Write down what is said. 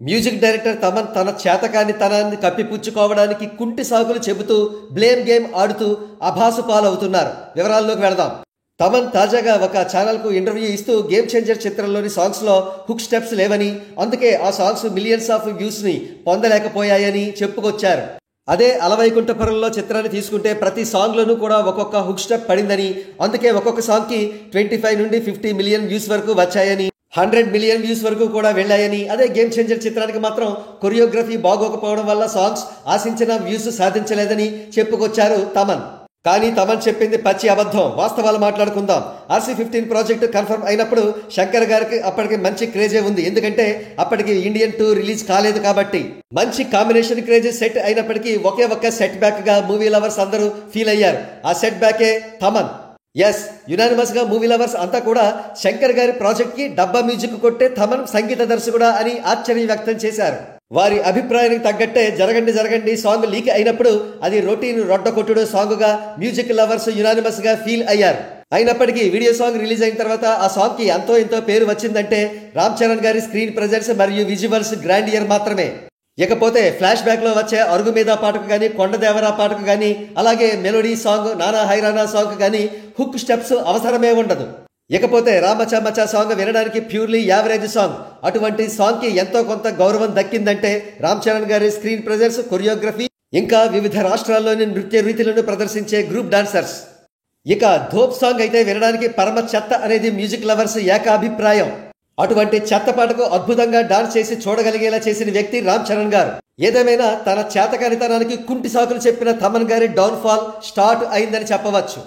Music director Thaman తన చేతకానితనాన్ని కప్పిపుచ్చుకోవడానికి కుంటి సాకులు చెబుతూ బ్లేమ్ గేమ్ ఆడుతూ అభాసు పాలవుతున్నారు. వివరాల్లోకి వెళదాం. తమన్ తాజాగా ఒక ఛానల్కు ఇంటర్వ్యూ ఇస్తూ గేమ్ చేంజర్ చిత్రంలోని సాంగ్స్లో హుక్ స్టెప్స్ లేవని, అందుకే ఆ సాంగ్స్ మిలియన్స్ ఆఫ్ వ్యూస్ని పొందలేకపోయాయని చెప్పుకొచ్చారు. అదే అలవైకుంఠపురంలో చిత్రాన్ని తీసుకుంటే ప్రతి సాంగ్లోనూ కూడా ఒక్కొక్క హుక్ స్టెప్ పడిందని, అందుకే ఒక్కొక్క సాంగ్కి 25 నుండి 50 మిలియన్ వ్యూస్ వరకు వచ్చాయని, 100 మిలియన్ వ్యూస్ వరకు కూడా వెళ్ళాయని, అదే గేమ్ చేంజర్ చిత్రానికి మాత్రం కొరియోగ్రఫీ బాగోకపోవడం వల్ల సాంగ్స్ ఆశించిన వ్యూస్ సాధించలేదని చెప్పుకొచ్చారు తమన్. కానీ తమన్ చెప్పింది పచ్చి అబద్ధం. వాస్తవాలు మాట్లాడుకుందాం. RC-15 ప్రాజెక్టు కన్ఫర్మ్ అయినప్పుడు శంకర్ గారికి అప్పటికి మంచి క్రేజే ఉంది. ఎందుకంటే అప్పటికి ఇండియన్ 2 రిలీజ్ కాలేదు కాబట్టి. మంచి కాంబినేషన్ క్రేజ్ సెట్ అయినప్పటికీ ఒకే ఒక్క సెట్ బ్యాక్ గా మూవీ లవర్స్ అందరూ ఫీల్ అయ్యారు. ఆ సెట్ బ్యాకే తమన్. ఎస్, యునానిమస్ గా మూవీ లవర్స్ అంతా కూడా శంకర్ గారి ప్రాజెక్ట్ కి డబ్బా మ్యూజిక్ కొట్టే తమన్ సంగీత దర్శకుడా అని ఆశ్చర్యం వ్యక్తం చేశారు. వారి అభిప్రాయానికి తగ్గట్టే జరగండి జరగండి సాంగ్ లీక్ అయినప్పుడు అది రొటీన్ రొడ్డ కొట్టుడు సాంగ్ గా మ్యూజిక్ లవర్స్ యునానిమస్ గా ఫీల్ అయ్యారు. అయినప్పటికీ వీడియో సాంగ్ రిలీజ్ అయిన తర్వాత ఆ సాంగ్ కి ఎంతో ఎంతో పేరు వచ్చిందంటే రామ్ చరణ్ గారి స్క్రీన్ ప్రెజెన్స్ మరియు విజువల్స్ గ్రాండియర్ మాత్రమే. ఇకపోతే ఫ్లాష్ బ్యాక్ లో వచ్చే అరుగు మీద పాటకు గానీ, కొండదేవరా పాటకు గానీ, అలాగే మెలోడీ సాంగ్, నానా హైరానా సాంగ్ గానీ హుక్ స్టెప్స్ అవసరమే ఉండదు. ఇకపోతే రామచా మచా సాంగ్ వినడానికి ప్యూర్లీ యావరేజ్ సాంగ్. అటువంటి సాంగ్ కి ఎంతో కొంత గౌరవం దక్కిందంటే రామ్ చరణ్ గారి స్క్రీన్ ప్రెజెన్స్, కొరియోగ్రఫీ, ఇంకా వివిధ రాష్ట్రాల్లోని నృత్య రీతులను ప్రదర్శించే గ్రూప్ డాన్సర్స్. ఇక ధోప్ సాంగ్ అయితే వినడానికి పరమ చెత్త అనేది మ్యూజిక్ లవర్స్ ఏకాభిప్రాయం. అటువంటి చెత్త పాటకు అద్భుతంగా డాన్స్ చేసి చూడగలిగేలా చేసిన వ్యక్తి రామ్ చరణ్ గారు. ఏదేమైనా తన చేతకానితనానికి కుంటి సాకులు చెప్పిన తమన్ గారి డౌన్ ఫాల్ స్టార్ట్ అయిందని చెప్పవచ్చు.